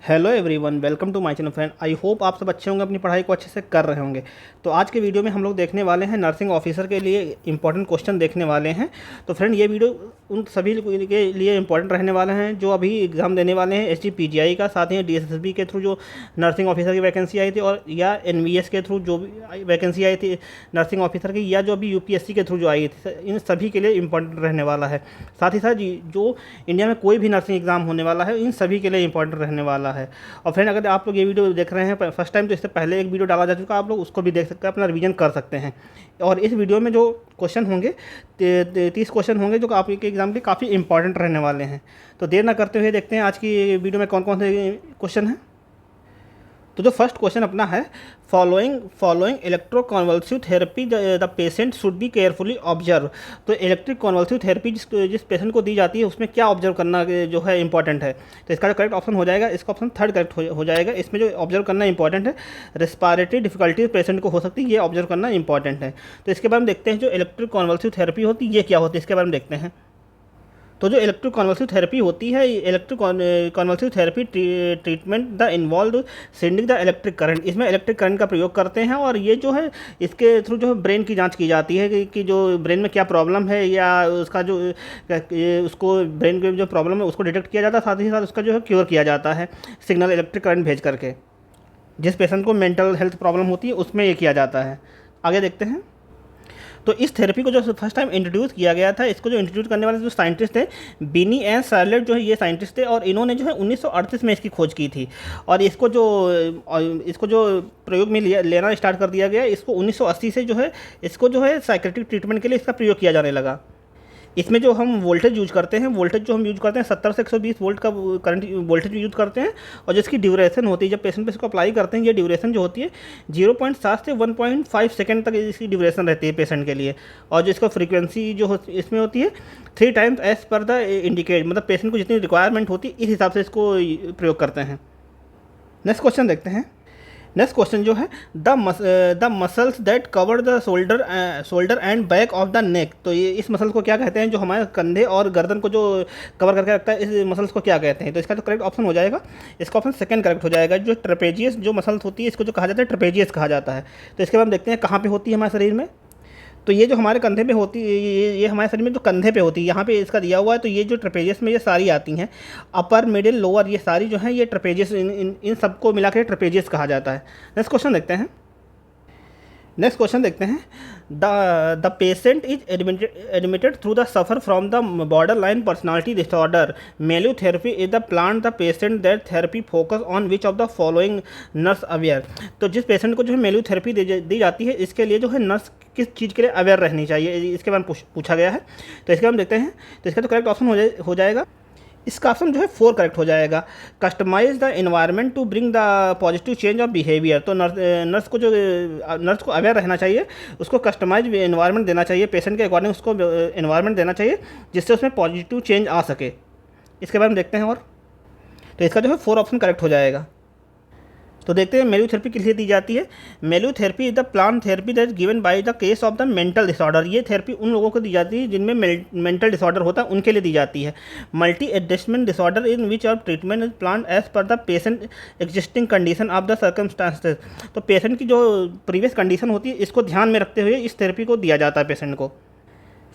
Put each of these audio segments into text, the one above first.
Hello everyone, welcome to my channel friend. I hope आप सब अच्छे होंगे, अपनी पढ़ाई को अच्छे से कर रहे होंगे। तो आज के वीडियो में हम लोग देखने वाले हैं नर्सिंग ऑफिसर के लिए इंपॉर्टेंट क्वेश्चन देखने वाले हैं। तो फ्रेंड, ये वीडियो उन सभी के लिए इंपॉर्टेंट रहने वाले हैं जो अभी एग्ज़ाम देने वाले हैं SGPGI का, साथ ही DSSB के थ्रू जो नर्सिंग ऑफिसर की वैकेंसी आई थी, और या NVS के थ्रू जो भी वैकेंसी आई थी नर्सिंग ऑफिसर की, या जो अभी UPSC के थ्रू जो आई थी, इन सभी के लिए इंपॉर्टेंट रहने वाला है। साथ ही साथ जो इंडिया में कोई भी नर्सिंग एग्ज़ाम होने वाला है, इन सभी के लिए इंपॉर्टेंट रहने वाला है। और फ्रेंड, अगर आप लोग ये वीडियो देख रहे हैं फर्स्ट टाइम, तो इससे पहले एक वीडियो डाला जा चुका है, आप लोग उसको भी देख सकते हैं, अपना रिवीजन कर सकते हैं। और इस वीडियो में जो क्वेश्चन होंगे 30 क्वेश्चन होंगे जो आपके एग्जाम के काफ़ी इंपॉर्टेंट रहने वाले हैं। तो देर ना करते हुए देखते हैं आज की वीडियो में कौन कौन से क्वेश्चन हैं। तो जो फर्स्ट क्वेश्चन अपना है, following इलेक्ट्रोकॉन्वल्सिव therapy the patient should be carefully observe. तो इलेक्ट्रिक कॉन्वल्सिव थेरेपी जिस पेशेंट को दी जाती है, उसमें क्या ऑब्जर्व करना जो है इंपॉर्टेंट है। तो इसका जो करेक्ट ऑप्शन हो जाएगा, इसका ऑप्शन थर्ड करेक्ट हो जाएगा। इसमें जो ऑब्जर्व करना इंपॉर्टेंट है, रेस्पिरेटरी डिफिकल्टीज पेशेंट को हो सकती है, ये ऑब्जर्व करना इंपॉर्टेंट है। तो इसके बारे में देखते हैं जो इलेक्ट्रिक कॉन्वल्सिव थेरेपी होती है ये क्या होती है, इसके बारे में देखते हैं। तो जो इलेक्ट्रिक कॉन्वल्सिव थेरेपी होती है, electric convulsive therapy treatment the involve sending the electric current. इसमें इलेक्ट्रिक करंट का प्रयोग करते हैं, और ये जो है इसके थ्रू जो है ब्रेन की जांच की जाती है कि जो ब्रेन में क्या प्रॉब्लम है, या उसका जो उसको ब्रेन के जो प्रॉब्लम है उसको डिटेक्ट किया जाता है, साथ ही साथ उसका जो है क्योर किया जाता है सिग्नल इलेक्ट्रिक करंट भेज करके। जिस पेशेंट को मेंटल हेल्थ प्रॉब्लम होती है उसमें ये किया जाता है। आगे देखते हैं। तो इस थेरेपी को जो फर्स्ट टाइम इंट्रोड्यूस किया गया था, इसको जो इंट्रोड्यूस करने वाले जो साइंटिस्ट थे, बिनी एंड शार्लेट जो है ये साइंटिस्ट थे, और इन्होंने जो है 1938 में इसकी खोज की थी। और इसको जो प्रयोग में लेना स्टार्ट कर दिया गया, इसको 1980 से जो है इसको जो है साइकेट्रिक ट्रीटमेंट के लिए इसका प्रयोग किया जाने लगा। इसमें जो हम वोल्टेज यूज करते हैं, 70 से 120 वोल्ट का करंट वोल्टेज यूज करते हैं। और जिसकी ड्यूरेशन होती है, जब पेशेंट पे इसको अप्लाई करते हैं, ये ड्यूरेशन जो होती है 0.7 से 1.5 सेकंड तक इसकी ड्यूरेशन रहती है पेशेंट के लिए। और जो इसका फ्रीक्वेंसी जो इसमें होती है 3 times as per the indicate, मतलब पेशेंट को जितनी रिक्वायरमेंट होती है इस हिसाब से इसको प्रयोग करते हैं। नेक्स्ट क्वेश्चन देखते हैं। नेक्स्ट क्वेश्चन जो है, the muscles that cover the shoulder and back of the neck. तो ये इस मसल को क्या कहते हैं, जो हमारे कंधे और गर्दन को जो कवर करके रखता है, इस मसल्स को क्या कहते हैं। तो इसका जो करेक्ट ऑप्शन हो जाएगा, इसका ऑप्शन सेकंड करेक्ट हो जाएगा। जो ट्रेपेजियस जो मसल्स होती है, इसको जो कहा जाता है ट्रेपेजियस कहा जाता है। तो इसके बाद हम देखते हैं कहाँ पे होती है हमारे शरीर में। तो ये जो हमारे कंधे पे होती है, ये हमारे शरीर में जो कंधे पे होती है, यहाँ पे इसका दिया हुआ है। तो ये जो ट्रेपेजियस में ये सारी आती हैं, अपर मिडिल लोअर, ये सारी जो है ये ट्रेपेजियस, इन सबको मिला के ट्रेपेजियस कहा जाता है। नेक्स्ट क्वेश्चन देखते हैं। The patient is admitted through the suffer from the border line personality disorder. मेल्यू therapy is the plan the patient that therapy focus on which of the following nurse aware. तो जिस patient को जो है मेल्यू therapy दी जाती है, इसके लिए जो है नर्स किस चीज़ के लिए अवेयर रहनी चाहिए, इसके बारे में पूछा गया है। तो इसके बारे में देखते हैं। तो इसका तो करेक्ट ऑप्शन हो जाएगा, इसका ऑप्शन जो है 4 करेक्ट हो जाएगा। Customise the environment to bring the positive change of behaviour. तो नर्स को अवेयर रहना चाहिए, उसको कस्टमाइज एनवायरनमेंट देना चाहिए, पेशेंट के अकॉर्डिंग उसको एनवायरनमेंट देना चाहिए जिससे उसमें पॉजिटिव चेंज आ सके। इसके बारे में देखते हैं। और तो इसका जो है 4 ऑप्शन करेक्ट हो जाएगा। तो देखते हैं मेल्यू थेरेपी किस लिए दी जाती है। मेल्यू therapy is the plan therapy that given by the case of the mental disorder. ये थेरेपी उन लोगों को दी जाती है जिनमें मेंटल डिसऑर्डर होता है, उनके लिए दी जाती है। Multi adjustment disorder in which of treatment is plan as per the patient existing condition of the circumstances. तो पेशेंट की जो प्रीवियस कंडीशन होती है, इसको ध्यान में रखते हुए इस थेरेपी को दिया जाता है पेशेंट को।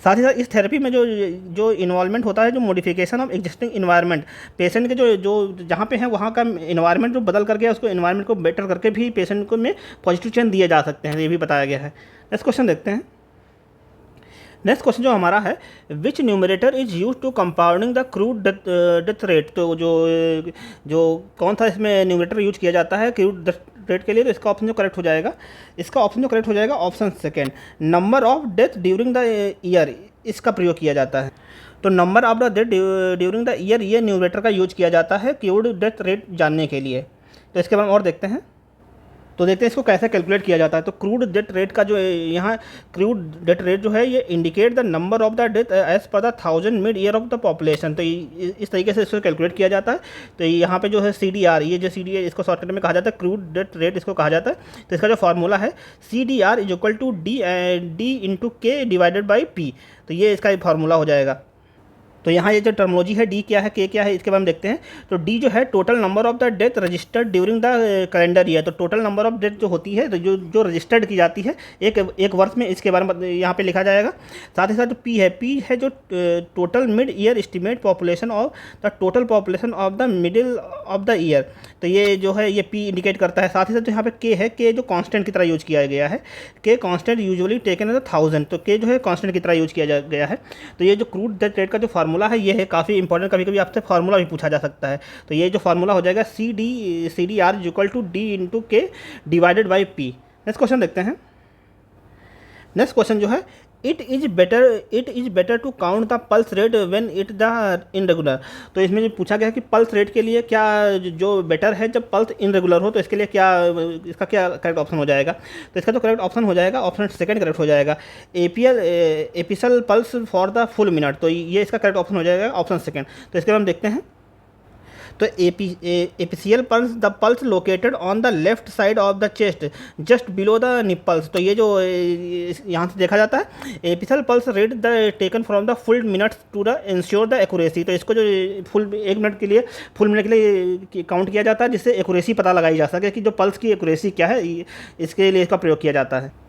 साथ ही साथ इस थेरेपी में जो इन्वॉल्वमेंट होता है, जो modification of existing environment, patient के जो जहाँ पे है वहाँ का इन्वायरमेंट जो बदल करके उसको इन्वायरमेंट को बेटर करके भी पेशेंट को में पॉजिटिव चेंज दिए जा सकते हैं, ये भी बताया गया है। नेक्स्ट क्वेश्चन देखते हैं। नेक्स्ट क्वेश्चन जो हमारा है, which numerator is use to compounding the crude death rate. तो जो कौन सा इसमें न्यूमरेटर यूज किया जाता है क्रूड डेथ रेट के लिए। तो इसका ऑप्शन जो करेक्ट हो जाएगा, option second, number of death during the year, इसका प्रयोग किया जाता है। तो number of the death during the year, ये न्यूमरेटर का यूज किया जाता है क्रूड डेथ रेट जानने के लिए। तो इसके बाद और देखते हैं। तो देखते हैं इसको कैसे कैलकुलेट किया जाता है। तो क्रूड डेथ रेट का जो यहाँ क्रूड डेथ रेट जो है, ये indicate the number of the death as per the 1000 mid year of the population. तो इस तरीके से इसको कैलकुलेट किया जाता है। तो यहाँ पे जो है CDR, ये जो CDR इसको शॉर्टकट में कहा जाता है, क्रूड डेथ रेट इसको कहा जाता है। तो इसका जो फार्मूला है CDR is equal to D × K divided by P। तो ये इसका फार्मूला हो जाएगा। तो यहाँ ये जो टर्मोलॉजी है डी क्या है के क्या है इसके बारे में देखते हैं। तो डी जो है total number of the death registered during the calendar year. तो टोटल नंबर ऑफ डेथ जो होती है तो जो रजिस्टर्ड की जाती है एक वर्ष में, इसके बारे में यहाँ पे लिखा जाएगा। साथ ही साथ जो पी है जो total mid year estimate population of the total population of the middle of the year. तो ये जो है ये पी इंडिकेट करता है। साथ ही साथ जो यहाँ पे के है, के जो कांस्टेंट की तरह यूज किया गया है, के कांस्टेंट यूजुअली टेकन एज 1000। तो के जो है कांस्टेंट की तरह यूज किया गया है। तो ये जो क्रूड डेथ रेट का जो फार्मूला है ये है काफ़ी इंपॉर्टेंट, कभी कभी आपसे फार्मूला भी पूछा जा सकता है। तो ये जो फार्मूला हो जाएगा C D R equal to D into K divided by P. Next question देखते हैं। नेक्स्ट क्वेश्चन जो है it is better to count the pulse rate when it the irregular. तो इसमें जो पूछा गया है कि पल्स रेट के लिए क्या जो बेटर है जब पल्स इनरेगुलर हो, तो इसके लिए क्या इसका क्या करेक्ट ऑप्शन हो जाएगा। तो इसका जो करेक्ट ऑप्शन हो जाएगा ऑप्शन सेकंड करेक्ट हो जाएगा, epistle pulse for the full minute. तो ये इसका करेक्ट ऑप्शन हो जाएगा ऑप्शन सेकंड। तो इसके बाद हम देखते हैं। तो apical pulse the pulse located on the left side of the chest just below the nipples. तो ये जो यहाँ से देखा जाता है apical pulse rate the taken from the full minutes to the ensure the accuracy. तो इसको जो फुल फुल मिनट के लिए काउंट किया जाता है जिससे एक्यूरेसी पता लगाई जा सके कि जो पल्स की एक्यूरेसी क्या है, इसके लिए इसका प्रयोग किया जाता है।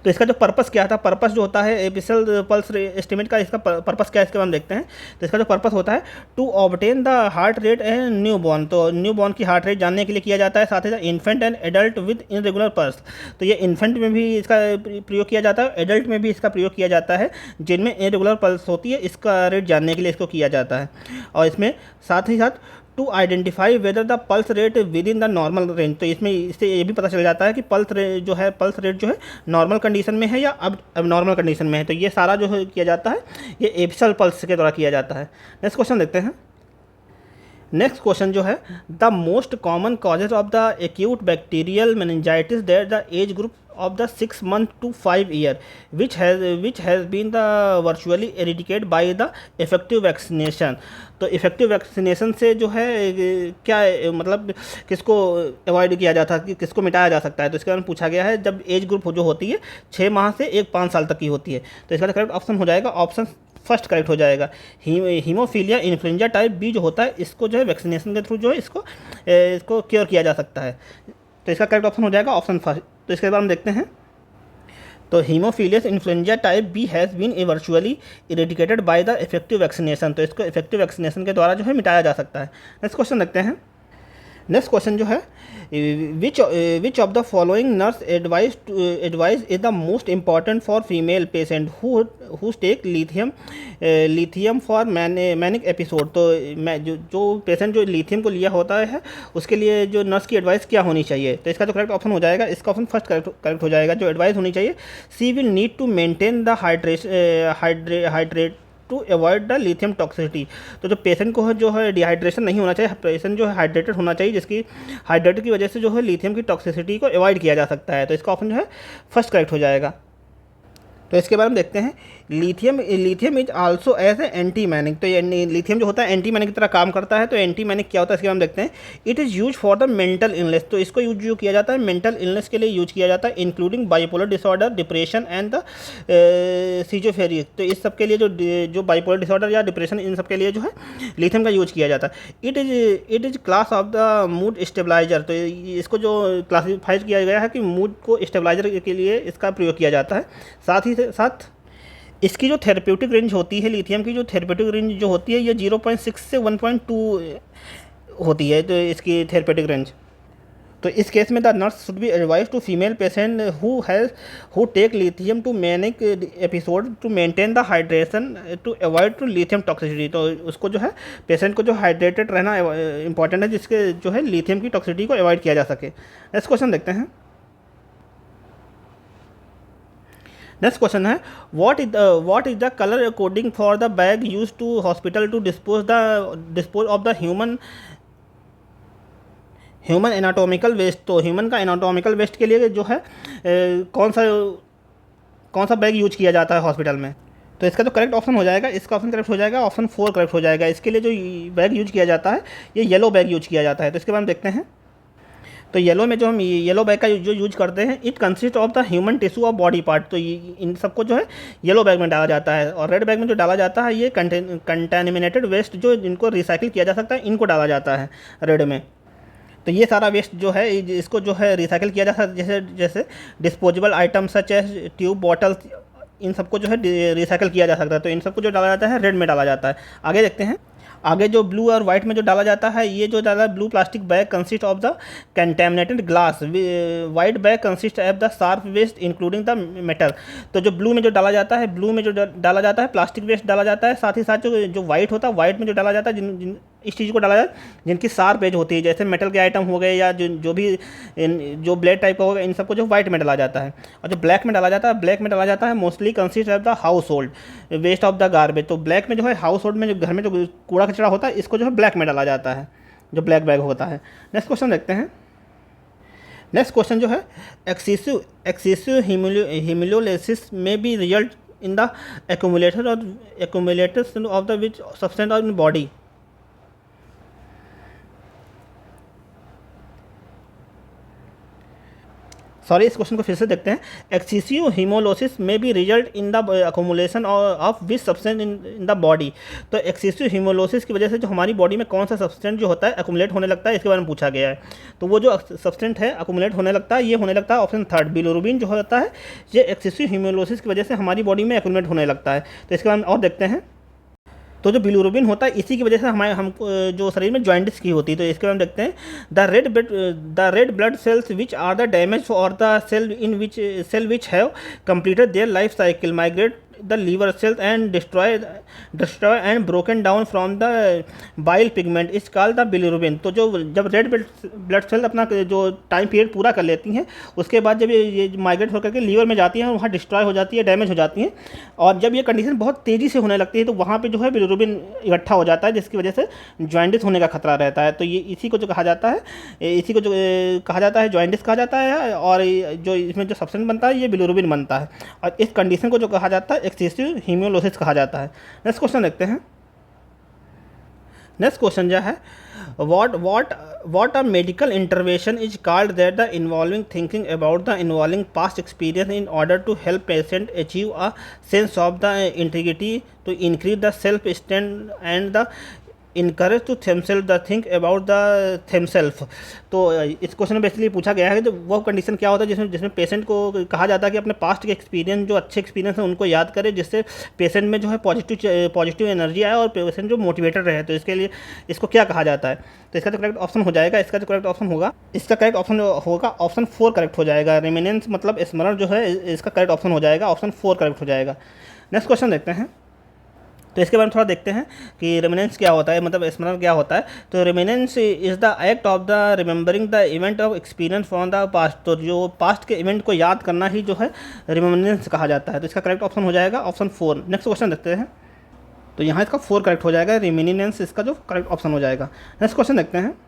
तो इसका जो पर्पस क्या था, पर्पस जो होता है एपिसल पल्स एस्टिमेट का, इसका पर्पस क्या है इसके बारे में देखते हैं। तो इसका जो पर्पस होता है to obtain the heart rate and newborn. तो न्यू बॉर्न की हार्ट रेट जानने के लिए किया जाता है। साथ ही साथ infant and adult with irregular pulse. तो ये इन्फेंट में भी इसका प्रयोग किया जाता है, एडल्ट में भी इसका प्रयोग किया जाता है जिनमें इनरेगुलर पल्स होती है, इसका रेट जानने के लिए इसको किया जाता है। और इसमें साथ ही साथ to identify whether the pulse rate with in the normal range. तो इसमें इससे ये भी पता चल जाता है कि पल्स रेट जो है नॉर्मल कंडीशन में है या अब नॉर्मल कंडीशन में है। तो ये सारा जो है किया जाता है ये एपिसल पल्स के द्वारा किया जाता है। नेक्स्ट क्वेश्चन देखते हैं। नेक्स्ट क्वेश्चन जो है the most common causes of the acute bacterial meningitis that the age group of the 6 month to 5 year which has been the virtually eradicated by the effective vaccination। तो effective vaccination से जो है क्या मतलब किसको avoid किया जाता है, किसको मिटाया जा सकता है। तो इसके बारे में पूछा गया है जब एज ग्रुप जो होती है 6 माह से 5 साल तक की होती है। तो इसका करेक्ट ऑप्शन हो जाएगा ऑप्शन फर्स्ट करेक्ट हो जाएगा। हीमोफीलिया इन्फ्लुएंजा टाइप बी जो होता है इसको जो है वैक्सीनेशन के थ्रू जो है इसको क्योर किया जा सकता है। तो इसका करेक्ट ऑप्शन हो जाएगा ऑप्शन फर्स्ट। तो इसके बाद हम देखते हैं। तो haemophilus influenza type B has been virtually eradicated by the effective vaccination. तो इसको इफेक्टिव वैक्सीनेशन के द्वारा जो है मिटाया जा सकता है। नेक्स्ट क्वेश्चन देखते हैं। नेक्स्ट क्वेश्चन जो है which of the following nurse advise is the most important for female patient who take lithium for manic episode. तो जो पेशेंट जो लिथियम को लिया होता है उसके लिए जो नर्स की एडवाइस क्या होनी चाहिए। तो इसका जो करेक्ट ऑप्शन हो जाएगा इसका ऑप्शन फर्स्ट करेक्ट हो जाएगा। जो एडवाइस होनी चाहिए she will need to maintain the hydrate to avoid the lithium toxicity. तो जो पेशेंट को जो है डिहाइड्रेशन नहीं होना चाहिए, पेशेंट जो है हाइड्रेटेड होना चाहिए जिसकी हाइड्रेटेड की वजह से जो है लिथियम की टॉक्सिसिटी को अवॉइड किया जा सकता है। तो इसका ऑप्शन जो है फर्स्ट करेक्ट हो जाएगा। तो इसके बारे में देखते हैं। Lithium is also as a anti manic. तो ये लिथियम जो होता है एंटी मैनिक की तरह काम करता है। तो एंटी मैनिक क्या होता है इसके बारे में देखते हैं। It is use for the mental illness. तो इसको यूज जो किया जाता है मेंटल इलनेस के लिए यूज किया जाता है including bipolar disorder, depression and the schizophrenia. तो इस सब के लिए जो बाइपोलर डिसऑर्डर या डिप्रेशन इन सब के लिए जो है लिथियम का यूज किया जाता है। It is class of the mood stabiliser. तो इसको जो क्लासीफाइज किया गया है कि मूड को स्टेबलाइजर के लिए इसका प्रयोग किया जाता है। साथ ही साथ इसकी जो थेरेप्यूटिक रेंज होती है लिथियम की जो थेरेप्यूटिक रेंज जो होती है ये 0.6 से 1.2 होती है। तो इसकी थेरेप्यूटिक रेंज। तो इस केस में the nurse should be advise to female patient who take lithium to manic episode to maintain the hydration to avoid to lithium toxicity. तो उसको जो है पेशेंट को जो हाइड्रेटेड रहना इंपॉर्टेंट है जिसके जो है लिथियम की टॉक्सिसिटी को अवॉइड किया जा सके। नेक्स्ट क्वेश्चन देखते हैं। नेक्स्ट क्वेश्चन है what is the colour coding for the bag use to hospital to dispose of the human anatomical waste. तो ह्यूमन का एनाटॉमिकल वेस्ट के लिए जो है कौन सा बैग यूज किया जाता है हॉस्पिटल में। तो इसका जो करेक्ट ऑप्शन हो जाएगा इसका ऑप्शन करेक्ट हो जाएगा ऑप्शन 4 करेक्ट हो जाएगा। इसके लिए जो बैग यूज किया जाता है ये येलो बैग यूज किया जाता है। तो इसके बारे में देखते हैं। तो येलो में जो हम येलो बैग का जो यूज करते हैं, it consist of the human tissue of body part, तो इन सबको जो है येलो बैग में डाला जाता है। और रेड बैग में जो डाला जाता है ये कंटेमिनेटेड वेस्ट जो इनको रिसाइकिल किया जा सकता है, इनको डाला जाता है रेड में। तो ये सारा वेस्ट जो है इसको जो है रिसाइकिल किया जा सकता है, जैसे जैसे disposable items such as tube bottles, इन सबको जो है रिसाइकिल किया जा सकता है। तो इन सबको जो डाला जाता है रेड में डाला जाता है। आगे देखते हैं। आगे जो ब्लू और वाइट में जो डाला जाता है, ये जो डाला blue plastic bag consist of the contaminated glass, white bag consist of the sharp waste including the metal. तो जो ब्लू में जो डाला जाता है, ब्लू में जो डाला जाता है प्लास्टिक वेस्ट डाला जाता है। साथ ही साथ जो वाइट होता है, वाइट में जो डाला जाता है इस चीज़ को डाला जाए जिनकी शार्प एज होती है, जैसे मेटल के आइटम हो गए या जो भी जो ब्लेड टाइप का होगा, इन सबको जो वाइट में डाला जाता है। और जो ब्लैक में डाला जाता है, ब्लैक में डाला जाता है mostly consist of the household waste of the garbage. तो ब्लैक में जो है हाउस होल्ड में जो घर में जो कूड़ा कचरा होता है, इसको जो है ब्लैक में डाला जाता है, जो ब्लैक बैग होता है। नेक्स्ट क्वेश्चन देखते हैं। नेक्स्ट क्वेश्चन जो है एक्सेसिव हीमोलाइसिस में B result in the accumulation of the which substance in body. Sorry, इस क्वेश्चन को फिर से देखते हैं। एक्सेसिव हीमोलाइसिस में भी result in the accumulation of which substance in the body. तो एक्सेसिव हीमोलाइसिस की वजह से जो हमारी बॉडी में कौन सा सब्सटेंस जो होता है अकोमुलेट होने लगता है, इसके बारे में पूछा गया है। तो वो जो सब्सटेंस है अकोमुलेट होने लगता है, ये होने लगता है ऑप्शन थर्ड बिलिरुबिन जो होता है, ये एक्सेसिव हीमोलाइसिस की वजह से हमारी बॉडी में अकोमुलेट होने लगता है। तो इसके बारे में और देखते हैं। तो जो बिलिरुबिन होता है, इसी की वजह से हमारे हमको जो शरीर में जॉइंटिस की होती है। तो इसके बारे में देखते हैं। The red blood cells which are the damage और the cell which have completed their life cycle migrate the liver cells and destroy and broken down from the bile pigment is called the bilirubin. तो जो जब red blood cell अपना जो time period पूरा कर लेती हैं, उसके बाद जब ये माइग्रेट होकर के लीवर में जाती हैं, वहाँ डिस्ट्रॉय हो जाती है, डैमेज हो जाती हैं। और जब ये कंडीशन बहुत तेज़ी से होने लगती है, तो वहाँ पे जो है बिलिरुबिन इकट्ठा हो जाता है, जिसकी वजह से जॉइंटिस होने का खतरा रहता है। तो ये इसी को जो कहा जाता है, इसी को जो कहा जाता है जॉइंटिस कहा जाता है। और जो इसमें जो सब्सटेंस बनता है, ये बिलिरुबिन बनता है। और इस कंडीशन को जो कहा जाता है एक्सेसिव हीमोलाइसिस कहा जाता है। नेक्स्ट क्वेश्चन देखते हैं। नेक्स्ट क्वेश्चन जो है what a medical intervention is called that the involving thinking about the involving past experience in order to help patient achieve a sense of the integrity to increase the self esteem and the encourage to themself the think about the themself. तो इस question में basically पूछा गया है कि वो condition क्या होता है जिसमें पेशेंट को कहा जाता है कि अपने पास्ट के एक्सपीरियंस, जो अच्छे एक्सपीरियंस है उनको याद करे, जिससे पेशेंट में जो है पॉजिटिव एनर्जी आए और पेशेंट जो मोटिवेटेड रहे। तो इसके लिए इसको क्या कहा जाता है? तो इसका जो करेक्ट ऑप्शन हो जाएगा, इसका करेक्ट ऑप्शन होगा ऑप्शन 4 करेक्ट हो जाएगा। रिमेनेंस मतलब स्मरण जो है, इसका करेक्ट ऑप्शन हो जाएगा, ऑप्शन 4 करेक्ट हो जाएगा। नेक्स्ट क्वेश्चन देखते हैं। तो इसके बारे में थोड़ा देखते हैं कि रेमिनेंस क्या होता है, मतलब स्मरण क्या होता है। तो remnants is the act of the remembering the event of experience from the past. तो जो पास्ट के इवेंट को याद करना ही जो है रिमेंबरेंस कहा जाता है। तो इसका करेक्ट ऑप्शन हो जाएगा ऑप्शन 4। नेक्स्ट क्वेश्चन देखते हैं। तो यहाँ इसका 4 करेक्ट हो जाएगा, रिमेनिनेंस इसका जो करेक्ट ऑप्शन हो जाएगा। नेक्स्ट क्वेश्चन देखते हैं।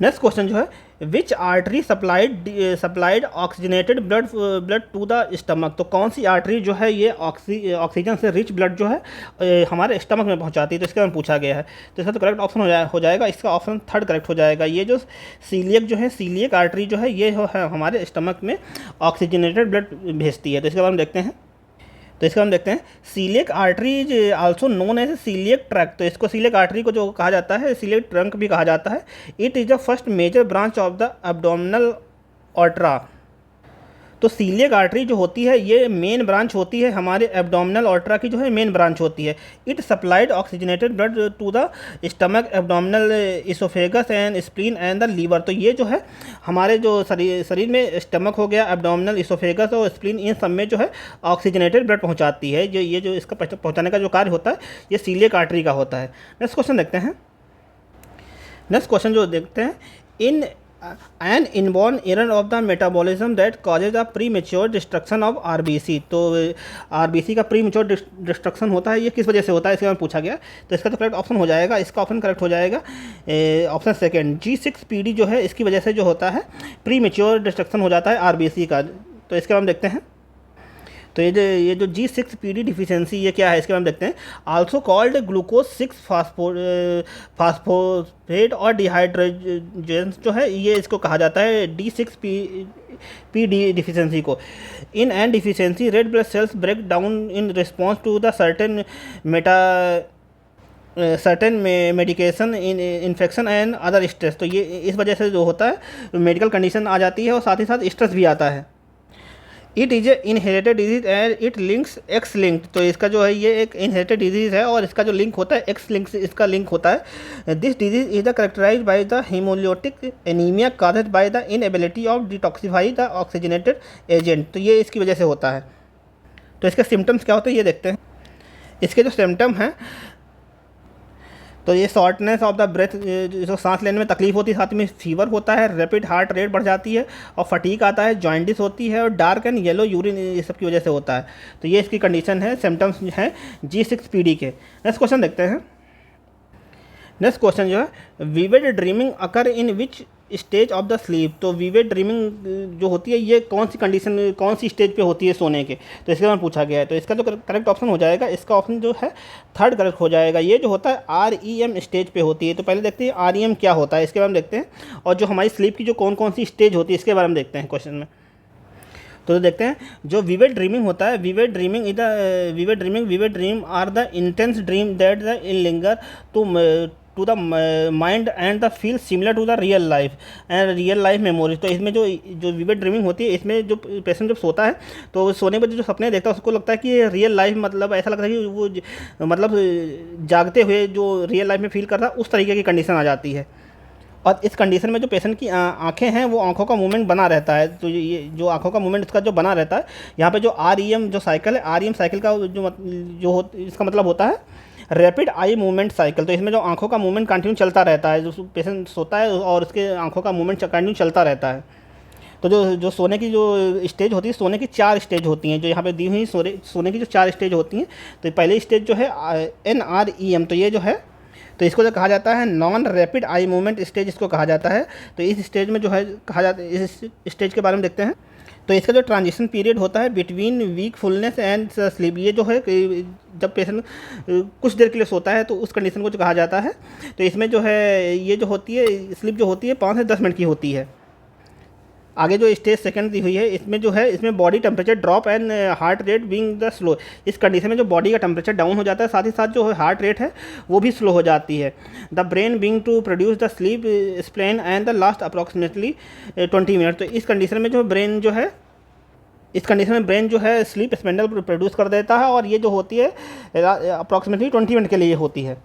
नेक्स्ट क्वेश्चन जो है which artery supplied oxygenated blood to the stomach. तो कौन सी आर्टरी जो है ये ऑक्सीजन से रिच ब्लड जो है हमारे स्टमक में पहुंचाती है। तो इसके बारे में पूछा गया है। तो इसका तो करेक्ट ऑप्शन हो जाएगा, इसका ऑप्शन 3 करेक्ट हो जाएगा। ये जो सीलियक जो है, सीलियक आर्टरी जो है ये है हमारे स्टमक में ऑक्सीजनेटेड ब्लड भेजती है। तो इसके बारे में देखते हैं। तो इसका हम देखते हैं। Coeliac artery also known as coeliac track. तो इसको सीलियक आर्टरी को जो कहा जाता है सीलियक ट्रंक भी कहा जाता है। It is the first major branch of the abdominal aorta. तो सीलियक आर्टरी जो होती है ये मेन ब्रांच होती है, हमारे एब्डोमिनल ऑर्ट्रा की जो है मेन ब्रांच होती है। It supplied oxygenated blood to the stomach, abdominal, oesophagus and spleen and the liver. तो ये जो है हमारे जो शरीर में स्टमक हो गया, एब्डोमिनल, इसोफेगस और स्प्लीन, इन सब में जो है ऑक्सीजनेटेड ब्लड पहुँचाती है। ये जो इसका पहुँचाने का जो कार्य होता है ये सीलियक आर्टरी का होता है। नेक्स्ट क्वेश्चन देखते हैं। नेक्स्ट क्वेश्चन जो देखते हैं, इन an inborn error of the metabolism that causes a premature destruction of RBC। तो RBC का प्रीमेच्योर डिस्ट्रक्शन होता है, ये किस वजह से होता है इसके बारे में पूछा गया। तो इसका तो करेक्ट ऑप्शन हो जाएगा, इसका ऑप्शन करेक्ट हो जाएगा ऑप्शन 2 G6PD जो है इसकी वजह से जो होता है प्रीमेच्योर डिस्ट्रक्शन हो जाता है RBC का। तो इसके बारे में देखते हैं। तो ये जो G6PD डिफिशियंसी ये क्या है, इसके बारे में देखते हैं। आल्सो कॉल्ड ग्लूकोज 6 फास्फोरेट और डिहाइड्रोजन जो है, ये इसको कहा जाता है D6PD डिफिशियंसी को। In an deficiency red blood cells break down in response to the certain medication infection and other stress. तो ये इस वजह से जो होता है मेडिकल कंडीशन आ जाती है और साथ ही साथ स्ट्रेस भी आता है। It is a inherited disease and it links x linked. तो इसका जो है ये एक इनहेरिटेड डिजीज है और इसका जो लिंक होता है एक्स लिंक से इसका लिंक होता है। This disease is the characterise by the haemolytic anaemia caused by the inability of detoxify the oxygenated agent. तो ये इसकी वजह से होता है। तो इसके सिम्टम्स क्या होते हैं ये देखते हैं। इसके जो सिम्टम हैं, तो ये शॉर्टनेस ऑफ द ब्रेथ, जो सांस लेने में तकलीफ होती है, साथ में फीवर होता है, रैपिड हार्ट रेट बढ़ जाती है और फटीक आता है, जॉइंटिस होती है और डार्क एंड येलो यूरिन, ये सब की वजह से होता है। तो ये इसकी कंडीशन है, सिम्टम्स हैं G6PD के। नेक्स्ट क्वेश्चन देखते हैं। नेक्स्ट क्वेश्चन जो है, vivid dreaming occur in which stage of the sleep. तो विविड ड्रीमिंग जो होती है ये कौन सी कंडीशन, कौन सी स्टेज पे होती है सोने के, तो इसके बारे में पूछा गया है। तो इसका जो करेक्ट ऑप्शन हो जाएगा, इसका ऑप्शन जो है थर्ड करेक्ट हो जाएगा। ये जो होता है REM स्टेज पे होती है। तो पहले देखते हैं REM क्या होता है, इसके बारे में देखते हैं, और जो हमारी स्लीप की जो कौन कौन सी स्टेज होती है इसके बारे में देखते हैं क्वेश्चन में। तो देखते हैं, जो विविड ड्रीमिंग होता है, vivid dream are the intense dream that the linger to the mind and the feel similar to the real life and real life memories. तो इसमें जो विविड ड्रीमिंग होती है, इसमें जो पेशेंट जब सोता है तो सोने पर जो सपने देखता है उसको लगता है कि ये रियल लाइफ, मतलब ऐसा लगता है कि वो मतलब जागते हुए जो रियल लाइफ में फील करता है उस तरीके की कंडीशन आ जाती है। और इस कंडीशन में जो पेशेंट की आंखें हैं वो आंखों का मूवमेंट बना रहता है। तो ये जो आंखों का मूवमेंट इसका जो बना रहता है, यहाँ पे जो REM जो साइकिल है, REM साइकिल का इसका मतलब होता है रैपिड आई मूवमेंट साइकिल। तो इसमें जो आंखों का मूवमेंट कंटिन्यू चलता रहता है, जो पेशेंट सोता है और उसके आंखों का मूवमेंट कंटिन्यू चलता रहता है। तो जो सोने की जो स्टेज होती है, सोने की 4 स्टेज होती हैं, जो यहाँ पे दी हुई सोने की जो 4 स्टेज होती हैं। तो पहली स्टेज जो है NREM, तो ये जो है, तो इसको जो कहा जाता है non rapid eye movement stage, इसको कहा जाता है। तो इस स्टेज में जो है कहा जाता है, इस स्टेज के बारे में देखते हैं। तो इसका जो ट्रांजिशन पीरियड होता है बिटवीन वीकफुलनेस एंड स्लीप, ये जो है जब पेशेंट कुछ देर के लिए सोता है तो उस कंडीशन को जो कहा जाता है। तो इसमें जो है ये जो होती है स्लीप जो होती है 5 से 10 मिनट की होती है। आगे जो स्टेज सेकंड दी हुई है, इसमें जो है इसमें body temperature drop and heart rate being the slow. इस कंडीशन में जो बॉडी का टेम्परेचर डाउन हो जाता है, साथ ही साथ जो हार्ट रेट है वो भी स्लो हो जाती है। The brain being to produce the sleep spleen and the last approximately 20 minute. तो इस कंडीशन में जो ब्रेन जो है, इस कंडीशन में ब्रेन जो है स्लीप स्पेंडल प्रोड्यूस कर देता है और ये जो होती है अप्रॉक्सीमेटली 20 मिनट के लिए होती है।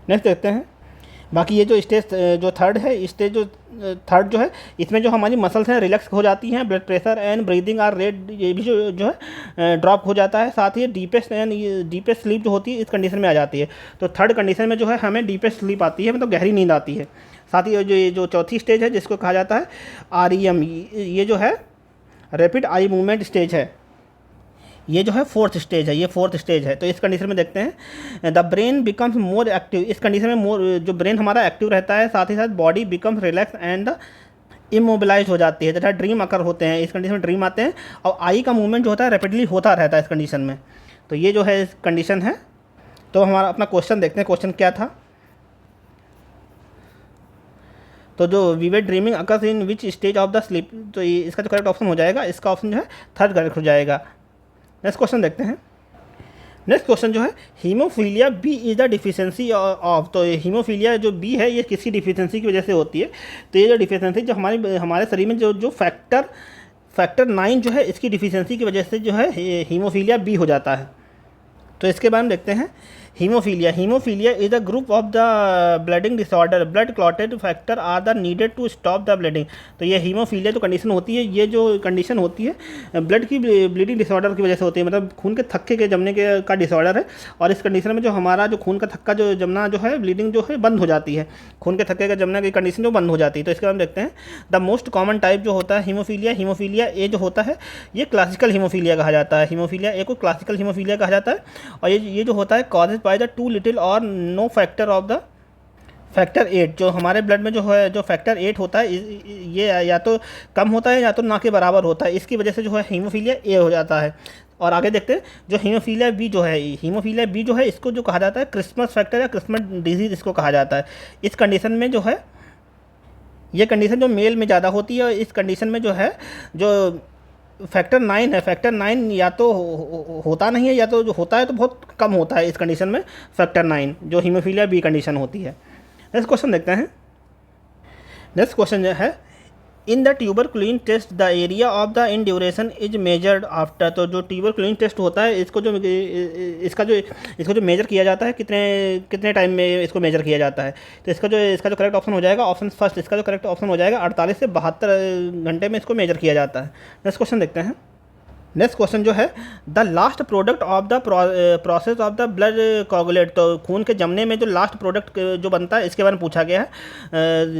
नेक्स्ट देखते हैं। बाकी ये जो स्टेज जो थर्ड है, स्टेज जो थर्ड जो है, इसमें जो हमारी मसल्स हैं रिलैक्स हो जाती हैं, blood pressure and breathing are rate, ये भी जो है ड्रॉप हो जाता है। साथ ही डीपेस्ट स्लीप जो होती है इस कंडीशन में आ जाती है। तो थर्ड कंडीशन में जो है हमें डीपेस्ट स्लीप आती है, मतलब गहरी नींद आती है। साथ ही जो चौथी स्टेज है जिसको कहा जाता है REM, ये जो है रैपिड आई मूवमेंट स्टेज है, ये जो है फोर्थ स्टेज है, ये फोर्थ स्टेज है। तो इस कंडीशन में देखते हैं the brain becomes more active. इस कंडीशन में जो ब्रेन हमारा एक्टिव रहता है, साथ ही साथ body becomes relax and immobilise हो जाती है, तथा ड्रीम अकर होते हैं। इस कंडीशन में ड्रीम आते हैं और आई का मूवमेंट जो होता है रैपिडली होता रहता है इस कंडीशन में। तो ये जो है कंडीशन है। तो हमारा अपना क्वेश्चन देखते हैं, क्वेश्चन क्या था। तो जो vivid dreaming occurs in which stage of the sleep, तो इसका जो करेक्ट ऑप्शन हो जाएगा, इसका ऑप्शन जो है थर्ड करेक्ट हो जाएगा। नेक्स्ट क्वेश्चन देखते हैं। नेक्स्ट क्वेश्चन जो है haemophilia B is the deficiency of. तो हीमोफीलिया जो बी है ये किसकी डिफिशियंसी की वजह से होती है। तो ये जो डिफिशियंसी जो हमारे शरीर में जो फैक्टर 9 जो है इसकी डिफिशियंसी की वजह से जो है हीमोफीलिया बी हो जाता है। तो इसके बारे में देखते हैं। Haemophilia is a group of the bleeding disorder, blood clotted factor are the needed to stop the bleeding. तो ये हीमोफीलिया जो कंडीशन होती है, ये जो कंडीशन होती है ब्लड की ब्लीडिंग डिसऑर्डर की वजह से होती है, मतलब खून के थक्के के जमने के का डिसऑर्डर है। और इस कंडीशन में जो हमारा जो खून का थक्का जो जमना जो है, ब्लीडिंग जो है बंद हो जाती है, खून के थक्के का जमना की कंडीशन जो बंद हो जाती है। तो इसके बारे में देखते हैं। द मोस्ट कॉमन टाइप जो होता है हीमोफीलिया ए जो होता है ये क्लासिकल हीमोफीलिया कहा जाता है। हीमोफीलिया ए को क्लासिकल हीमोफीलिया कहा जाता है। और ये जो होता है causes by the two little और नो फैक्टर फैक्टर 8 जो हमारे ब्लड में जो है, जो फैक्टर 8 होता है, ये या तो कम होता है या तो ना के बराबर होता है। इसकी वजह से जो है हीमोफीलिया ए हो जाता है। और आगे देखते हैं जो हीमोफीलिया बी जो है, हीमोफीलिया बी जो है इसको जो कहा जाता है क्रिसमस फैक्टर या क्रिसमस डिजीज़ इसको कहा जाता है। इस कंडीशन में जो है, ये कंडीशन जो मेल में ज़्यादा होती है, और इस कंडीशन में जो है जो फैक्टर 9 है, फैक्टर 9 या तो होता नहीं है या तो जो होता है तो बहुत कम होता है। इस कंडीशन में फैक्टर 9 जो हीमोफीलिया बी कंडीशन होती है। नेक्स्ट क्वेश्चन देखते हैं। नेक्स्ट क्वेश्चन जो है, in the tuberculin test the area of the induration is measured after. तो जो ट्यूबरकुलिन टेस्ट होता है इसको जो इसको जो मेजर किया जाता है, कितने कितने टाइम में इसको मेजर किया जाता है। तो इसका जो करेक्ट ऑप्शन हो जाएगा, ऑप्शन फर्स्ट, इसका जो करेक्ट ऑप्शन हो जाएगा 48 से 72 घंटे में इसको मेजर किया जाता है। नेक्स्ट क्वेश्चन देखते हैं। नेक्स्ट क्वेश्चन जो है, the last product of the process of the blood coagulate. तो खून के जमने में जो लास्ट प्रोडक्ट जो बनता है इसके बारे में पूछा गया है।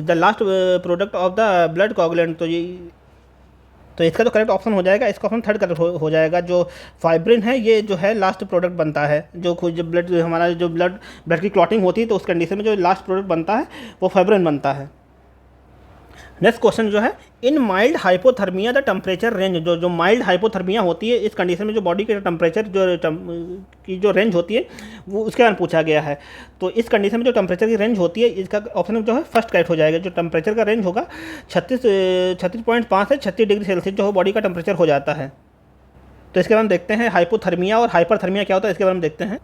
The last product of the blood coagulant, तो इसका जो करेक्ट ऑप्शन हो जाएगा, इसका ऑप्शन थर्ड करेक्ट हो जाएगा। जो फाइब्रिन है ये जो है लास्ट प्रोडक्ट बनता है। जो ब्लड हमारा जो ब्लड की क्लॉटिंग होती है तो उस कंडीशन में जो लास्ट प्रोडक्ट बनता है वो फाइब्रिन बनता है। नेक्स्ट क्वेश्चन जो है, in mild hypothermia the temperature range. जो माइल्ड हाइपोथर्मिया होती है, इस कंडीशन में जो बॉडी के टेम्परेचर की जो रेंज होती है वो उसके बारे में पूछा गया है। तो इस कंडीशन में जो टेम्परेचर की रेंज होती है, इसका ऑप्शन जो है फर्स्ट करेक्ट हो जाएगा। जो टेम्परेचर का रेंज होगा 36.5 से 36 डिग्री सेल्सियस जो बॉडी का टेम्परेचर हो जाता है। तो इसके बारे में देखते हैं हाइपोथर्मिया और हाइपरथर्मिया क्या होता है, इसके बारे में देखते हैं।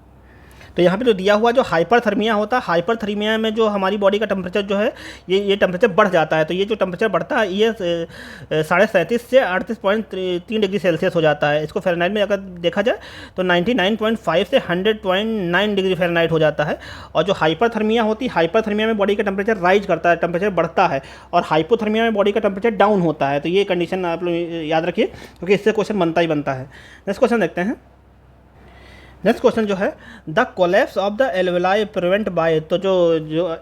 तो यहाँ पे जो दिया हुआ जो हाइपरथर्मिया होता है, हाइपरथर्मिया में जो हमारी बॉडी का टेम्परेचर जो है ये टेम्परेचर बढ़ जाता है। तो ये जो टेम्परेचर बढ़ता है ये 37.5 से 38.3 डिग्री सेल्सियस हो जाता है। इसको फ़ारेनहाइट में अगर देखा जाए तो 99.5 से 100.9 डिग्री फ़ारेनहाइट हो जाता है। और जो हाइपरथर्मिया होती है, हाइपरथर्मिया में बॉडी का टेम्परेचर राइज करता है, टेम्परेचर बढ़ता है, और हाइपोथर्मिया में बॉडी का टेम्परेचर डाउन होता है। तो ये कंडीशन आप लोग याद रखिए क्योंकि इससे क्वेश्चन बनता ही बनता है। नेक्स्ट क्वेश्चन देखते हैं। नेक्स्ट क्वेश्चन जो है, the collapse of the alveoli prevent by. तो जो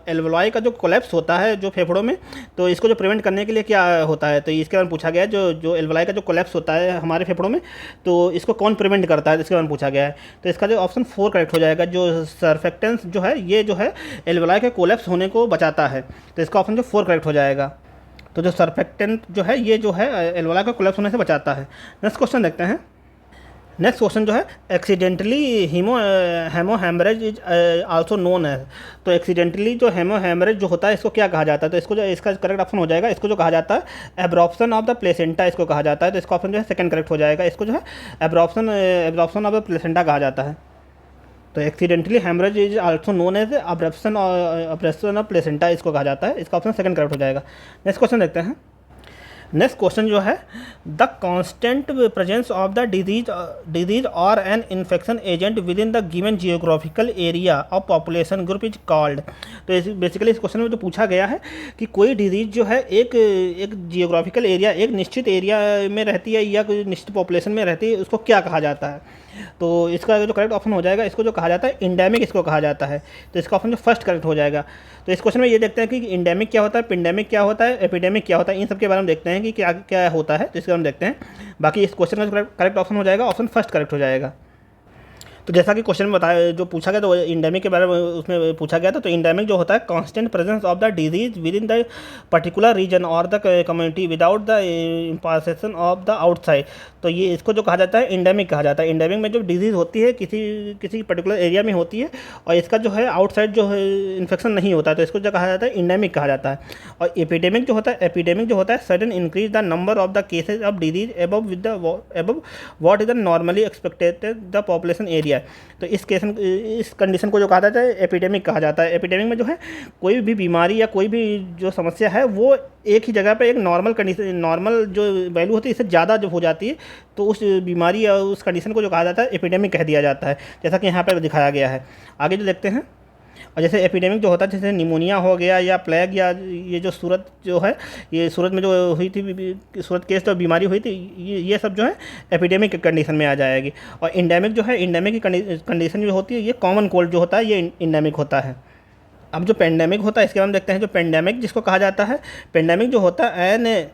एल्वेलाई का जो कोलैप्स होता है जो फेफड़ों में, तो इसको जो प्रिवेंट करने के लिए क्या होता है, तो इसके बारे में पूछा गया है। जो एल्वेलाई का जो कोलैप्स होता है हमारे फेफड़ों में, तो इसको कौन प्रिवेंट करता है, इसके बारे में पूछा गया है। तो इसका जो ऑप्शन 4 करेक्ट हो जाएगा। जो सर्फेक्टेंस जो है ये जो है एल्वेलाई के कोलैप्स होने को बचाता है। तो इसका ऑप्शन जो 4 करेक्ट हो जाएगा। तो जो सर्फेक्टेंट जो है ये जो है एल्वेलाई का कोलैप्स होने से बचाता है। नेक्स्ट क्वेश्चन देखते हैं। नेक्स्ट क्वेश्चन जो है, accidentally haemo haemorrhage is also known है। तो एक्सीडेंटली जो हेमो हेमरेज जो होता है इसको क्या कहा जाता है, तो इसको जो इसका करेक्ट ऑप्शन हो जाएगा, इसको जो कहा जाता है एब्रॉप्शन ऑफ द प्लेसेंटा इसको कहा जाता है। तो इसका ऑप्शन जो है सेकंड करेक्ट हो जाएगा। इसको जो है एब्रॉप्शन ऑफ द प्लेसेंटा कहा जाता है। तो accidentally haemorrhage is also known as abruption of placenta इसको कहा जाता है। इसका ऑप्शन सेकंड करेक्ट हो जाएगा। नेक्स्ट क्वेश्चन देखते हैं। नेक्स्ट क्वेश्चन जो है, the constant presence of the disease और an infection agent with in the given geographical area of population group is called. तो बेसिकली इस क्वेश्चन में जो पूछा गया है कि कोई डिजीज जो है एक जियोग्राफिकल एरिया, एक निश्चित एरिया में रहती है या कोई निश्चित पॉपुलेशन में रहती है, उसको क्या कहा जाता है। तो इसका जो करेक्ट ऑप्शन हो जाएगा, इसको जो कहा जाता है इंडेमिक इसको कहा जाता है। तो इसका ऑप्शन जो फर्स्ट करेक्ट हो जाएगा। तो इस क्वेश्चन में ये देखते हैं कि इंडेमिक क्या होता है, पेंडेमिक क्या होता है, एपिडेमिक क्या होता है, इन सब के बारे में देखते हैं कि क्या क्या होता है। तो इसके बारे में देखते हैं। बाकी इस क्वेश्चन का जो करेक्ट ऑप्शन हो जाएगा, ऑप्शन फर्स्ट करेक्ट हो जाएगा। तो जैसा कि क्वेश्चन में बताया जो पूछा गया, तो इंडेमिक के बारे में उसमें पूछा गया था। तो इंडेमिक जो होता है constant presence of the disease with in the particular region और the community without the imposition of the outside. तो ये इसको जो कहा जाता है इंडेमिक कहा जाता है। इंडेमिक में जो डिजीज़ होती है किसी पर्टिकुलर एरिया में होती है और इसका जो है आउटसाइड जो है इन्फेक्शन नहीं होता है, तो इसको जो कहा जाता है इंडेमिक कहा जाता है। और एपिडेमिक जो होता है sudden increase the number of the cases of disease above what is the normally expected the population area. तो इस कंडीशन को जो कहा जाता है एपिडेमिक कहा जाता है। एपिडेमिक में जो है कोई भी बीमारी या कोई भी जो समस्या है वो एक ही जगह पे एक नॉर्मल कंडीशन, नॉर्मल जो वैल्यू होती है इससे ज़्यादा जो हो जाती है, तो उस बीमारी या उस कंडीशन को जो कहा जाता है एपिडेमिक कह दिया जाता है, जैसा कि यहाँ पर दिखाया गया है। आगे जो देखते हैं। और जैसे एपिडेमिक जो होता है, जैसे निमोनिया हो गया या प्लेग या ये जो सूरत जो है, ये सूरत में जो हुई थी, सूरत केस जो बीमारी हुई थी, ये सब जो है एपिडेमिक कंडीशन में आ जाएगी। और इंडेमिक जो है, इंडेमिक की कंडीशन जो होती है, ये कॉमन कोल्ड जो होता है ये इंडेमिक होता है। अब जो पेंडेमिक होता है इसके बारे में देखते हैं। जो पेंडेमिक जिसको कहा जाता है, पेंडेमिक जो होता है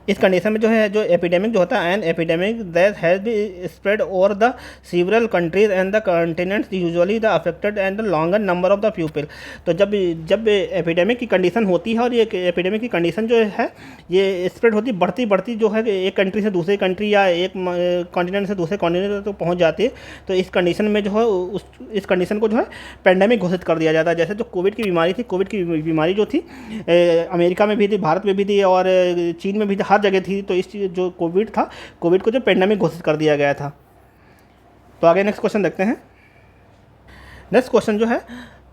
इस कंडीशन में जो एपिडेमिक जो होता है, an epidemic that has be spread over the several countries and the continents usually the affected and the longer number of the people. तो जब एपिडेमिक की कंडीशन होती है और ये एपिडेमिक की कंडीशन जो है ये स्प्रेड होती बढ़ती जो है एक कंट्री से दूसरी कंट्री या एक कॉन्टिनेंट से दूसरे कॉन्टिनेंट तक पहुँच जाती है, तो इस कंडीशन में जो है इस कंडीशन को जो है पेंडेमिक घोषित कर दिया जाता है। जैसे जो कोविड की बीमारी थी, कोविड की बीमारी जो थी अमेरिका में भी थी, भारत में भी थी और चीन में भी हर जगह थी, तो इस जो कोविड था, कोविड को जो पेंडेमिक घोषित कर दिया गया था। तो आगे नेक्स्ट क्वेश्चन देखते हैं। नेक्स्ट क्वेश्चन जो है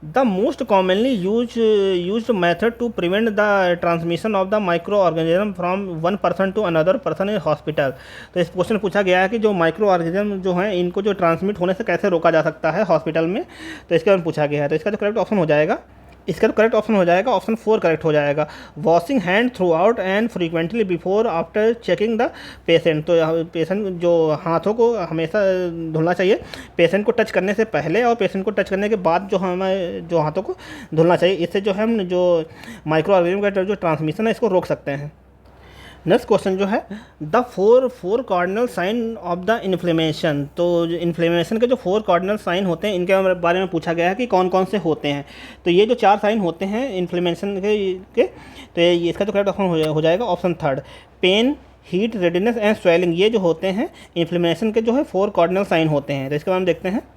the most commonly used method to prevent the transmission of the micro organism from one person to another person in hospital. तो इस क्वेश्चन पूछा गया है कि जो माइक्रो ऑर्गेनिज्म जो है इनको जो ट्रांसमिट होने से कैसे रोका जा सकता है हॉस्पिटल में, तो इसके बारे में पूछा गया है। तो इसका जो करेक्ट ऑप्शन हो जाएगा, ऑप्शन 4 करेक्ट हो जाएगा, washing hand through out and frequently before after checking the patient. तो पेशेंट जो हाथों को हमेशा धुलना चाहिए, पेशेंट को टच करने से पहले और पेशेंट को टच करने के बाद जो हमें जो हाथों को धुलना चाहिए। इससे जो है हम जो माइक्रो ऑर्गेनिज्म का जो ट्रांसमिशन है इसको रोक सकते हैं। नेक्स्ट क्वेश्चन जो है the four cardinal sign of the inflammation. तो इन्फ्लेमेशन के जो 4 कार्डिनल साइन होते हैं इनके बारे में पूछा गया है कि कौन कौन से होते हैं। तो ये जो 4 साइन होते हैं इन्फ्लेमेशन के तो इसका जो करेक्ट ऑप्शन हो जाएगा option 3, pain, heat, redness and swelling. ये जो होते हैं इन्फ्लेमेशन के जो है 4 कार्डिनल साइन होते हैं। तो इसके बारे में देखते हैं।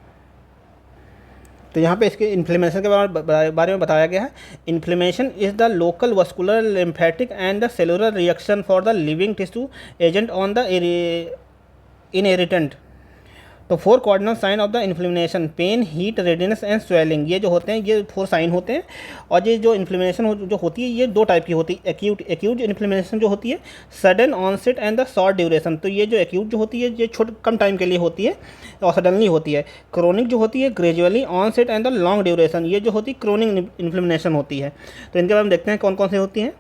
तो यहाँ पे इसके इन्फ्लेमेशन के बारे में बताया गया है, inflammation is the local vascular lymphatic and the cellular reaction for the living tissue agent on the inherent. तो 4 cardinal sign of the inflammation, pain, heat, redness and swelling, ये जो होते हैं ये 4 साइन होते हैं। और ये जो इन्फ्लेमेशन जो होती है ये 2 टाइप की होती है, एक्यूट इन्फ्लेमेशन जो होती है, sudden onset and the short duration. तो ये जो एक्यूट जो होती है ये कम टाइम के लिए होती है और सडनली होती है। क्रोनिक जो होती है gradually onset and the long duration, ये जो होती है क्रोनिक इन्फ्लेमेशन होती है। तो इनके बारे में देखते हैं कौन कौन सी होती हैं।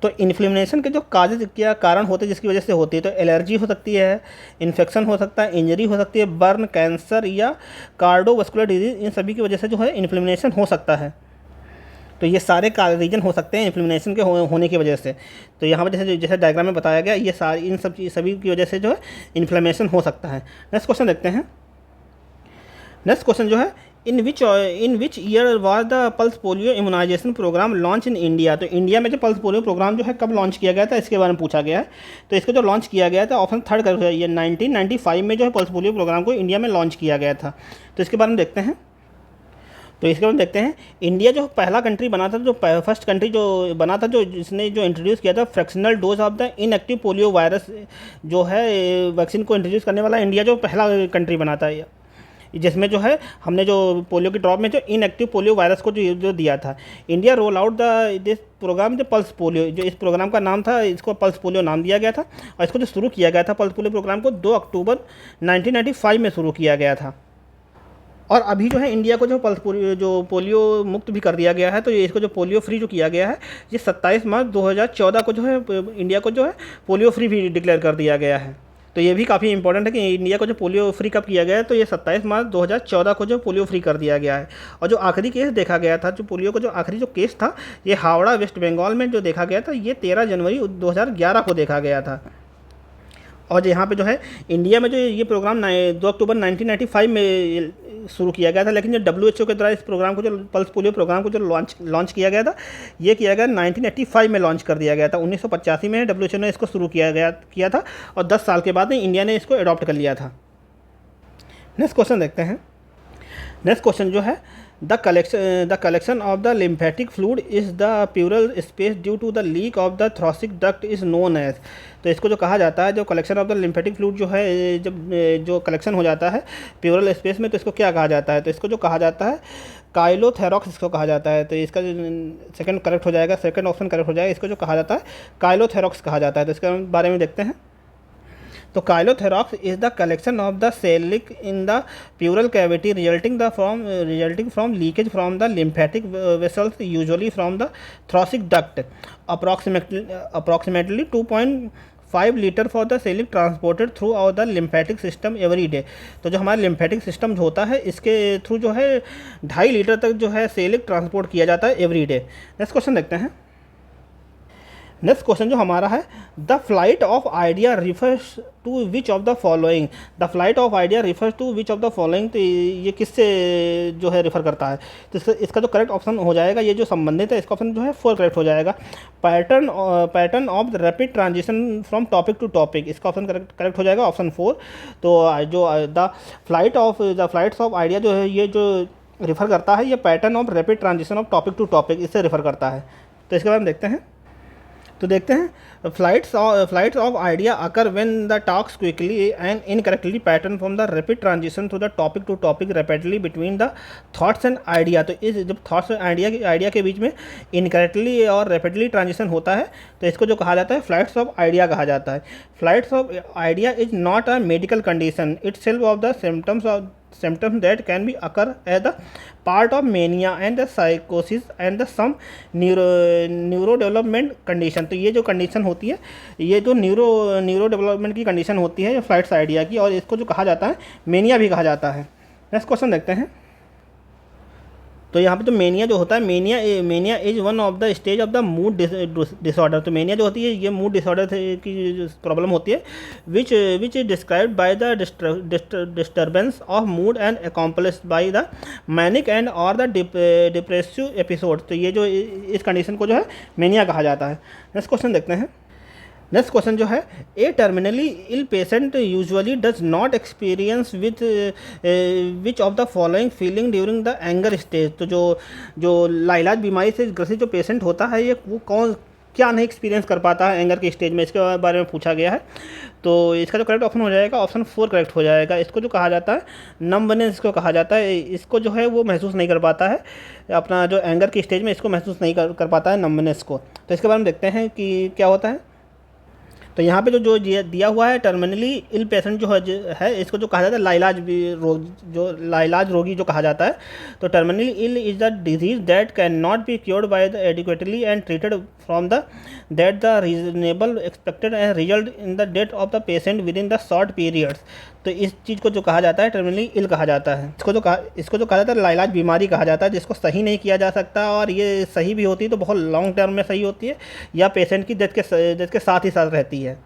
तो इन्फ्लेमेशन के जो काजेज क्या कारण होते हैं जिसकी वजह से होती है, तो एलर्जी हो सकती है, इन्फेक्शन हो सकता है, इंजरी हो सकती है, बर्न, कैंसर या कार्डियोवास्कुलर डिजीज, इन सभी की वजह से जो है इन्फ्लेमेशन हो सकता है। तो ये सारे रीजन हो सकते हैं इन्फ्लेमेशन के होने की वजह से। तो यहाँ पर जैसे डायग्राम में बताया गया ये सारी इन सभी की वजह से जो है इन्फ्लेमेशन हो सकता है। नेक्स्ट क्वेश्चन देखते हैं। नेक्स्ट क्वेश्चन जो है in which year was the pulse polio immunisation programme launch in India. तो इंडिया में जो पल्स पोलियो प्रोग्राम जो है कब लॉन्च किया गया था इसके बारे में पूछा गया है। तो इसको जो लॉन्च किया गया था ऑप्शन 3 कर ये 1995 में जो है पल्स पोलियो प्रोग्राम को इंडिया में लॉन्च किया गया था। तो इसके बारे में देखते हैं। तो इसके बाद देखते हैं इंडिया जो पहला कंट्री बना था, जो फर्स्ट कंट्री जो बना था, जो जिसने जो इंट्रोड्यूस किया था fractional dose of the inactive polio virus जो है वैक्सीन को इंट्रोड्यूस करने वाला इंडिया जो पहला कंट्री बना था, जिसमें जो है हमने जो पोलियो की ड्रॉप में जो इनएक्टिव पोलियो वायरस को जो दिया था। India roll out this programme जो पल्स पोलियो, जो इस प्रोग्राम का नाम था, इसको पल्स पोलियो नाम दिया गया था। और इसको जो शुरू किया गया था पल्स पोलियो प्रोग्राम को 2 अक्टूबर 1995 में शुरू किया गया था। और अभी जो है इंडिया को जो पोलियो मुक्त भी कर दिया गया है। तो ये इसको जो पोलियो फ्री जो किया गया है ये 27 मार्च 2014 को जो है इंडिया को जो है पोलियो फ्री भी डिक्लेयर कर दिया गया है। तो ये भी काफ़ी इंपॉर्टेंट है कि इंडिया को जो पोलियो फ्री कब किया गया है, तो ये 27 मार्च 2014 को जो पोलियो फ्री कर दिया गया है। और जो आखिरी केस देखा गया था, जो पोलियो का जो आखिरी जो केस था ये हावड़ा वेस्ट बंगाल में जो देखा गया था, ये 13 जनवरी 2011 को देखा गया था। और यहाँ पे जो है इंडिया में जो ये प्रोग्राम 2 अक्टूबर 1995 में शुरू किया गया था, लेकिन जो WHO के द्वारा इस प्रोग्राम को जो पल्स पोलियो प्रोग्राम को जो लॉन्च किया गया था, ये किया गया 1985 में लॉन्च कर दिया गया था। 1985 में WHO ने इसको शुरू किया था और 10 साल के बाद इंडिया ने इसको अडॉप्ट कर लिया था। नेक्स्ट क्वेश्चन देखते हैं। नेक्स्ट क्वेश्चन जो है the collection of the lymphatic fluid is the pleural space due to the leak of the thoracic duct is known as. तो इसको जो कहा जाता है, जो collection of the lymphatic fluid जो है, जब जो कलेक्शन हो जाता है प्यूरल स्पेस में, तो इसको क्या कहा जाता है, तो इसको जो कहा जाता है काइलोथेरॉक्स इसको कहा जाता है। तो इसका सेकंड करेक्ट हो जाएगा, सेकंड ऑप्शन करेक्ट हो जाएगा। इसको जो कहा जाता है काइलोथेरॉक्स कहा जाता है। तो इसके बारे में देखते हैं। तो chylothorax is the collection of the celiac in the pleural cavity resulting from leakage from the lymphatic vessels usually from the thoracic duct approximately 2.5 litre for the celiac transported throughout the lymphatic system every day. तो जो हमारा lymphatic system जो होता है इसके through जो है 2.5 litre तक जो है सेलिक ट्रांसपोर्ट किया जाता है एवरी डे। नेक्स्ट क्वेश्चन देखते हैं। नेक्स्ट क्वेश्चन जो हमारा है, the flight of idea refers to which of the following, the flight of idea refers to which of the following, तो ये किससे जो है रेफर करता है? तो इसका जो करेक्ट ऑप्शन हो जाएगा, ये जो संबंधित है इसका ऑप्शन जो है 4 करेक्ट हो जाएगा। Pattern of the rapid transition from topic to topic, इसका ऑप्शन करेक्ट हो जाएगा ऑप्शन 4। तो जो द फ्लाइट्स ऑफ आइडिया जो है ये जो रेफर करता है, ये pattern of rapid transition of topic to topic इससे रेफर करता है। तो इसके बारे में देखते हैं। तो देखते हैं, flights of idea occur when the talks quickly and incorrectly pattern from the rapid transition through the topic to topic rapidly between the thoughts and idea. तो इस जब थॉट्स एंड आइडिया के बीच में इनकरेक्टली और रैपिडली ट्रांजिशन होता है तो इसको जो कहा जाता है फ्लाइट्स ऑफ आइडिया कहा जाता है। Flights of idea is not a medical condition, it's self of the symptoms that can be occur as the part of mania and the psychosis and the some neurodevelopment condition। तो ये जो condition होती है, ये जो neuro development की condition होती है फ्लाइट्स आइडिया की, और इसको जो कहा जाता है मेनिया भी कहा जाता है। नेक्स्ट क्वेश्चन देखते हैं। तो यहाँ पे तो मेनिया जो होता है, mania is one of the stage of the mood disorder. तो मेनिया जो होती है ये मूड डिसऑर्डर की प्रॉब्लम होती है which is described by the disturbance of mood and accomplished by the manic and और द डिप्रेसिव एपिसोड। तो ये जो इस कंडीशन को जो है मेनिया कहा जाता है। नेक्स्ट क्वेश्चन देखते हैं। नेक्स्ट क्वेश्चन जो है, a terminally ill patient usually does not experience with which of the following feeling during the anger stage. तो जो लाइलाज बीमारी से ग्रसित जो पेशेंट होता है ये वो क्या नहीं एक्सपीरियंस कर पाता है एंगर के स्टेज में, इसके बारे में पूछा गया है। तो इसका जो करेक्ट ऑप्शन हो जाएगा ऑप्शन 4 करेक्ट हो जाएगा। इसको जो कहा जाता है नम्बनेस इसको कहा जाता है, इसको जो है वो महसूस नहीं कर पाता है अपना जो एंगर की स्टेज में, इसको महसूस नहीं कर पाता है नम्बनेस को। तो इसके बारे में देखते हैं कि क्या होता है। तो यहाँ पे जो दिया हुआ है टर्मिनली इल पेशेंट जो है इसको जो कहा जाता है लाइलाज रोगी जो कहा जाता है। तो terminally ill is the disease that can not be cured by the adequately and treated from the that the reasonable expected and result in the death of the patient with in the short periods. तो इस चीज़ को जो कहा जाता है terminally ill कहा जाता है। इसको जो कहा जाता है लाइलाज बीमारी कहा जाता है, जिसको सही नहीं किया जा सकता, और ये सही भी होती है तो बहुत लॉन्ग टर्म में सही होती है या पेशेंट की डेथ के साथ ही साथ रहती है।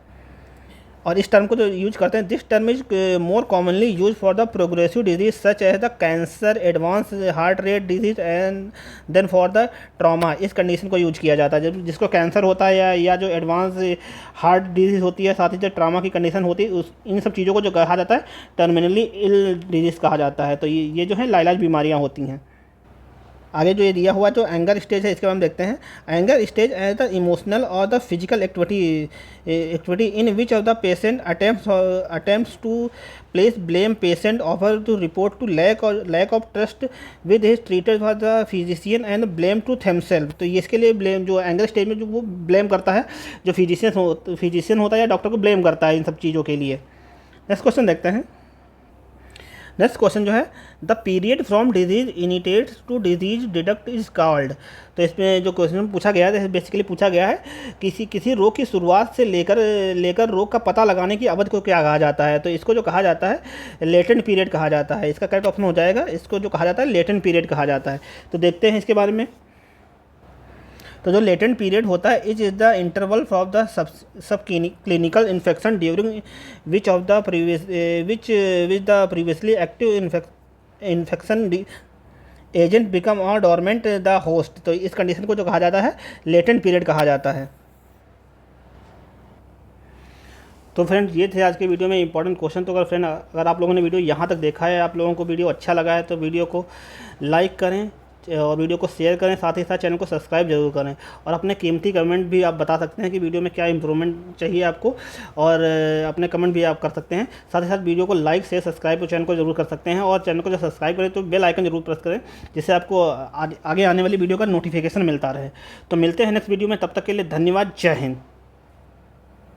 और इस टर्म को जो यूज करते हैं, this term is more commonly use for the progressive disease such as the cancer, advance heart rate disease and then for the trauma. इस कंडीशन को यूज किया जाता है जब जिसको कैंसर होता है या जो एडवांस हार्ट डिजीज होती है, साथ ही जो ट्रॉमा की कंडीशन होती है, इन सब चीज़ों को जो कहा जाता है टर्मिनली इल डिजीज कहा जाता है। तो ये जो है लाइलाज बीमारियाँ होती हैं। आगे जो ये दिया हुआ जो एंगर स्टेज है इसके बारे में देखते हैं। Anger stage as the emotional और the physical activity in which of the patient attempts to place blame patient offer to report to lack of trust with his treated for the physician and blame to themself. तो ये इसके लिए blame जो anger stage में जो वो blame करता है, जो फिजिशियन होता है या डॉक्टर को ब्लेम करता है इन सब चीज़ों के लिए। नेक्स्ट क्वेश्चन देखते हैं। नेक्स्ट क्वेश्चन जो है, the period from disease initiates to disease detect is called. तो इसमें जो क्वेश्चन पूछा गया है बेसिकली पूछा गया है किसी रोग की शुरुआत से लेकर रोग का पता लगाने की अवधि को क्या कहा जाता है। तो इसको जो कहा जाता है लेटेंट पीरियड कहा जाता है। इसका करेक्ट ऑप्शन हो जाएगा, इसको जो कहा जाता है लेटेंट पीरियड कहा जाता है। तो देखते हैं इसके बारे में। तो जो लेटेंट पीरियड होता है is the interval from the sub clinical infection during which the previously active infection agent become और डोरमेंट द होस्ट। तो इस कंडीशन को जो कहा जाता है लेटेंट पीरियड कहा जाता है। तो फ्रेंड्स ये थे आज के वीडियो में इंपॉर्टेंट क्वेश्चन। तो अगर आप लोगों ने वीडियो यहाँ तक देखा है, आप लोगों को वीडियो अच्छा लगा है तो वीडियो को लाइक करें और वीडियो को शेयर करें, साथ ही साथ चैनल को सब्सक्राइब जरूर करें। और अपने कीमती कमेंट भी आप बता सकते हैं कि वीडियो में क्या इंप्रूवमेंट चाहिए आपको, और अपने कमेंट भी आप कर सकते हैं। साथ ही साथ वीडियो को लाइक शेयर सब्सक्राइब और चैनल को जरूर कर सकते हैं। और चैनल को जब सब्सक्राइब करें तो बेल आइकन जरूर प्रेस करें, जिससे आपको आगे आने वाली वीडियो का नोटिफिकेशन मिलता रहे। तो मिलते हैं नेक्स्ट वीडियो में, तब तक के लिए धन्यवाद। जय हिंद।